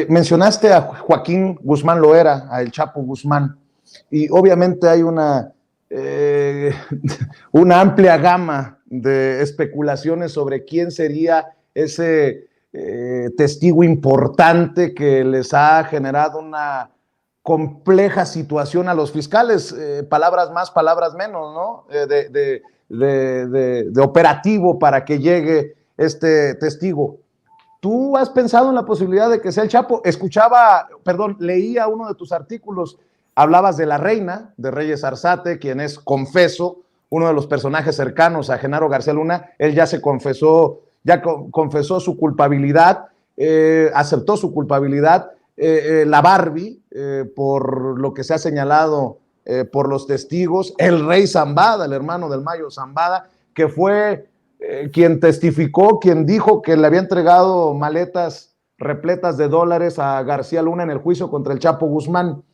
Mencionaste a Joaquín Guzmán Loera, a El Chapo Guzmán, y obviamente hay una amplia gama de especulaciones sobre quién sería ese testigo importante que les ha generado una compleja situación a los fiscales, palabras más, palabras menos, ¿no? De operativo para que llegue este testigo. ¿Tú has pensado en la posibilidad de que sea el Chapo? Leía uno de tus artículos, hablabas de la reina, de Reyes Arzate, quien es, confeso, uno de los personajes cercanos a Genaro García Luna. Él ya confesó su culpabilidad, aceptó su culpabilidad. La Barbie, por lo que se ha señalado por los testigos, el rey Zambada, el hermano del Mayo Zambada, que fue quien testificó, quien dijo que le había entregado maletas repletas de dólares a García Luna en el juicio contra el Chapo Guzmán.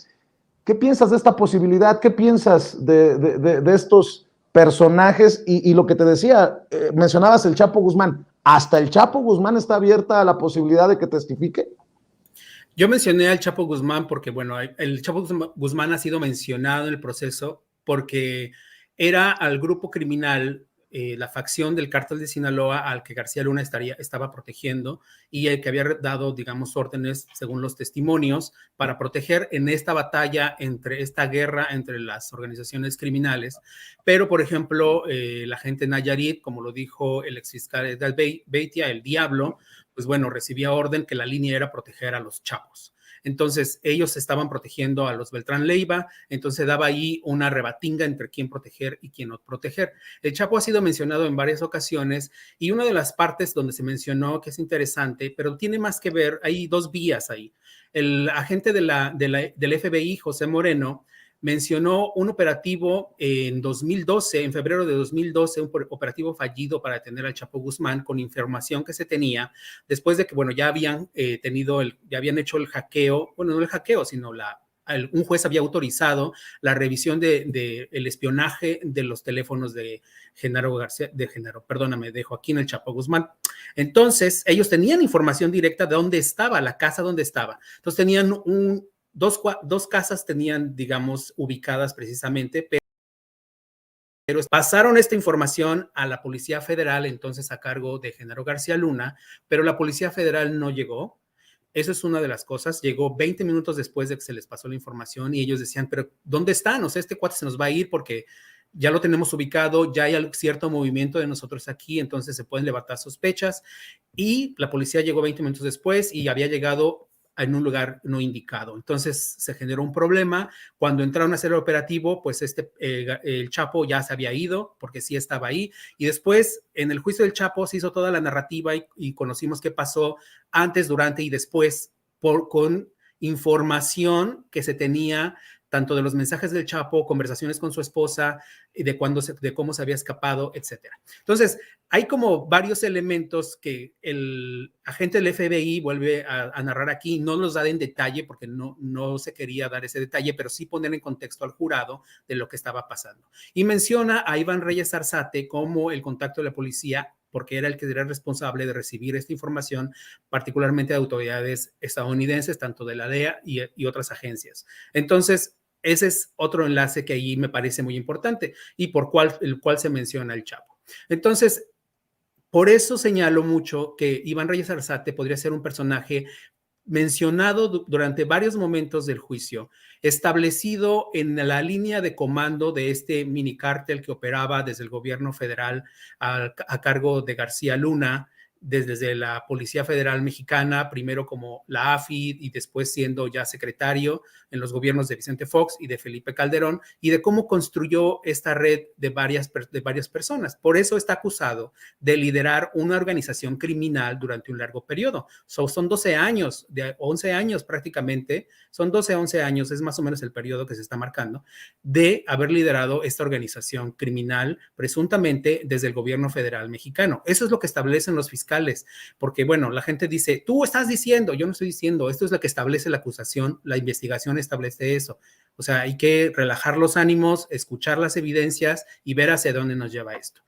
¿Qué piensas de esta posibilidad? ¿Qué piensas de estos personajes? Y lo que te decía, mencionabas el Chapo Guzmán. ¿Hasta el Chapo Guzmán está abierta a la posibilidad de que testifique? Yo mencioné al Chapo Guzmán porque, bueno, el Chapo Guzmán ha sido mencionado en el proceso porque era al grupo criminal, la facción del cártel de Sinaloa al que García Luna estaba protegiendo y el que había dado, digamos, órdenes, según los testimonios, para proteger en esta batalla, esta guerra entre las organizaciones criminales. Pero, por ejemplo, la gente en Nayarit, como lo dijo el exfiscal Edgar Beitia, el Diablo, pues bueno, recibía orden que la línea era proteger a los Chapos. Entonces, ellos estaban protegiendo a los Beltrán Leiva, entonces daba ahí una rebatinga entre quién proteger y quién no proteger. El Chapo ha sido mencionado en varias ocasiones y una de las partes donde se mencionó, que es interesante, pero tiene más que ver, hay dos vías ahí. El agente del FBI, José Moreno, mencionó un operativo en 2012, en febrero de 2012, un operativo fallido para detener al Chapo Guzmán con información que se tenía después de que, bueno, ya habían hecho el hackeo, bueno, no el hackeo, sino un juez había autorizado la revisión del espionaje de los teléfonos de de Joaquín el Chapo Guzmán. Entonces, ellos tenían información directa de dónde estaba, la casa donde estaba. Entonces, tenían dos casas tenían, digamos, ubicadas precisamente, pero pasaron esta información a la Policía Federal, entonces a cargo de Genaro García Luna, pero la Policía Federal no llegó. Eso es una de las cosas. Llegó 20 minutos después de que se les pasó la información y ellos decían, pero ¿dónde están? O sea, este cuate se nos va a ir porque ya lo tenemos ubicado, ya hay cierto movimiento de nosotros aquí, entonces se pueden levantar sospechas. Y la policía llegó 20 minutos después y había llegado en un lugar no indicado. Entonces se generó un problema. Cuando entraron a hacer el operativo, pues el Chapo ya se había ido porque sí estaba ahí. Y después, en el juicio del Chapo, se hizo toda la narrativa y conocimos qué pasó antes, durante y después con información que se tenía tanto de los mensajes del Chapo, conversaciones con su esposa, de cómo se había escapado, etcétera. Entonces, hay como varios elementos que el agente del FBI vuelve a narrar aquí, no los da en detalle porque no se quería dar ese detalle, pero sí poner en contexto al jurado de lo que estaba pasando. Y menciona a Iván Reyes Arzate como el contacto de la policía porque era el que era responsable de recibir esta información, particularmente de autoridades estadounidenses, tanto de la DEA y otras agencias. Entonces, ese es otro enlace que ahí me parece muy importante y el cual se menciona el Chapo. Entonces, por eso señalo mucho que Iván Reyes Arzate podría ser un personaje mencionado durante varios momentos del juicio, establecido en la línea de comando de este mini cártel que operaba desde el gobierno federal a cargo de García Luna, desde la Policía Federal Mexicana, primero como la AFI y después siendo ya secretario en los gobiernos de Vicente Fox y de Felipe Calderón, y de cómo construyó esta red de varias personas. Por eso está acusado de liderar una organización criminal durante un largo periodo. Son 12 años, de 11 años prácticamente, son 12 a 11 años, es más o menos el periodo que se está marcando, de haber liderado esta organización criminal presuntamente desde el gobierno federal mexicano. Eso es lo que establecen los fiscales, porque bueno, la gente dice, tú estás diciendo, yo no estoy diciendo, esto es lo que establece la acusación, la investigación establece eso. O sea, hay que relajar los ánimos, escuchar las evidencias y ver hacia dónde nos lleva esto.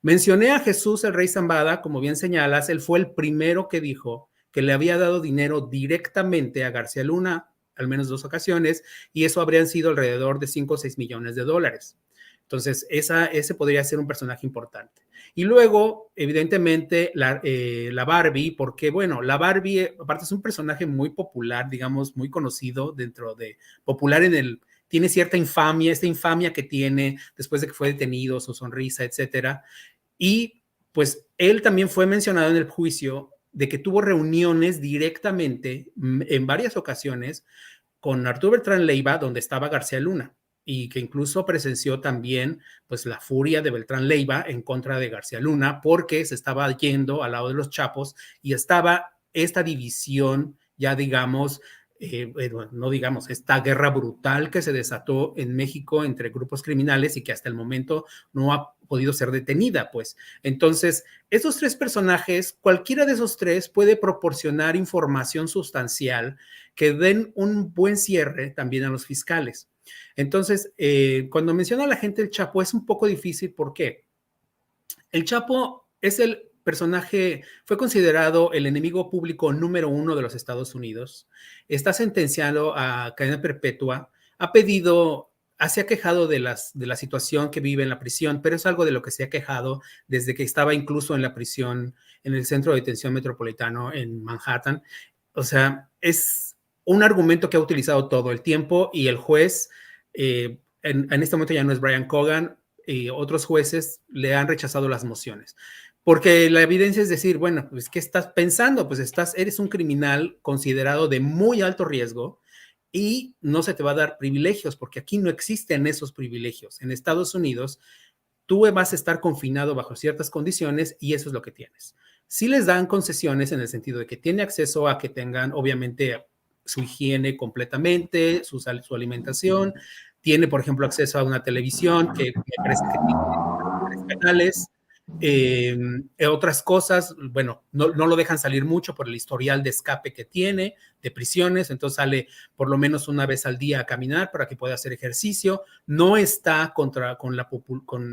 Mencioné a Jesús el Rey Zambada, como bien señalas, él fue el primero que dijo que le había dado dinero directamente a García Luna, al menos 2 ocasiones, y eso habrían sido alrededor de 5 o 6 millones de dólares. Entonces, ese podría ser un personaje importante. Y luego, evidentemente, la Barbie, porque, bueno, la Barbie, aparte es un personaje muy popular, digamos, muy conocido popular tiene cierta infamia, esta infamia que tiene después de que fue detenido, su sonrisa, etcétera. Y, pues, él también fue mencionado en el juicio de que tuvo reuniones directamente en varias ocasiones con Arturo Beltrán Leiva, donde estaba García Luna, y que incluso presenció también pues la furia de Beltrán Leiva en contra de García Luna, porque se estaba yendo al lado de los Chapos y estaba esta división, ya digamos, no digamos, esta guerra brutal que se desató en México entre grupos criminales y que hasta el momento no ha podido ser detenida, pues. Entonces, esos 3 personajes, cualquiera de esos 3 puede proporcionar información sustancial que den un buen cierre también a los fiscales. Entonces, cuando menciona a la gente el Chapo es un poco difícil. ¿Por qué? El Chapo es el personaje, fue considerado el enemigo público número 1 de los Estados Unidos, está sentenciado a cadena perpetua, se ha quejado de la situación que vive en la prisión, pero es algo de lo que se ha quejado desde que estaba incluso en la prisión, en el Centro de Detención Metropolitano en Manhattan. O sea, es un argumento que ha utilizado todo el tiempo y el juez, en este momento ya no es Brian Cogan, y otros jueces le han rechazado las mociones. Porque la evidencia es decir, bueno, pues, ¿qué estás pensando? Pues eres un criminal considerado de muy alto riesgo y no se te va a dar privilegios, porque aquí no existen esos privilegios. En Estados Unidos, tú vas a estar confinado bajo ciertas condiciones y eso es lo que tienes. Sí les dan concesiones en el sentido de que tiene acceso a que tengan, obviamente, su higiene completamente, su alimentación, tiene, por ejemplo, acceso a una televisión que me parece que tiene canales, otras cosas, bueno, no lo dejan salir mucho por el historial de escape que tiene, de prisiones, entonces sale por lo menos una vez al día a caminar para que pueda hacer ejercicio, no está con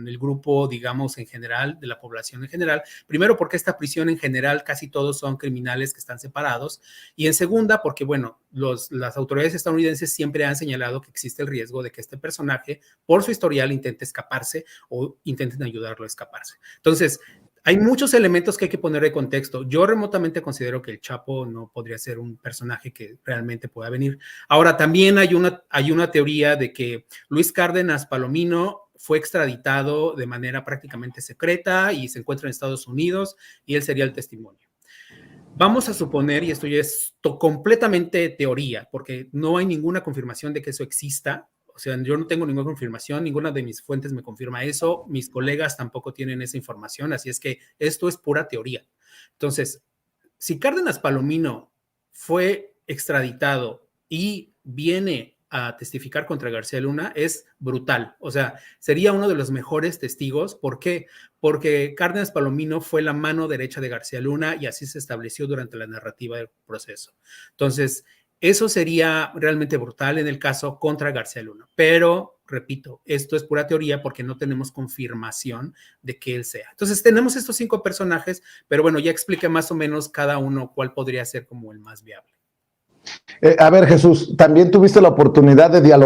el grupo, digamos, en general, de la población en general, primero porque esta prisión en general casi todos son criminales que están separados, y en segunda porque, bueno, las autoridades estadounidenses siempre han señalado que existe el riesgo de que este personaje, por su historial, intente escaparse o intenten ayudarlo a escaparse. Entonces, hay muchos elementos que hay que poner de contexto. Yo remotamente considero que el Chapo no podría ser un personaje que realmente pueda venir. Ahora, también hay una teoría de que Luis Cárdenas Palomino fue extraditado de manera prácticamente secreta y se encuentra en Estados Unidos y él sería el testimonio. Vamos a suponer, y esto ya es completamente teoría, porque no hay ninguna confirmación de que eso exista. O sea, yo no tengo ninguna confirmación, ninguna de mis fuentes me confirma eso, mis colegas tampoco tienen esa información, así es que esto es pura teoría. Entonces, si Cárdenas Palomino fue extraditado y viene a testificar contra García Luna, es brutal. O sea, sería uno de los mejores testigos. ¿Por qué? Porque Cárdenas Palomino fue la mano derecha de García Luna y así se estableció durante la narrativa del proceso. Entonces, eso sería realmente brutal en el caso contra García Luna. Pero, repito, esto es pura teoría porque no tenemos confirmación de que él sea. Entonces, tenemos estos 5 personajes, pero bueno, ya expliqué más o menos cada uno cuál podría ser como el más viable. A ver, Jesús, también tuviste la oportunidad de dialogar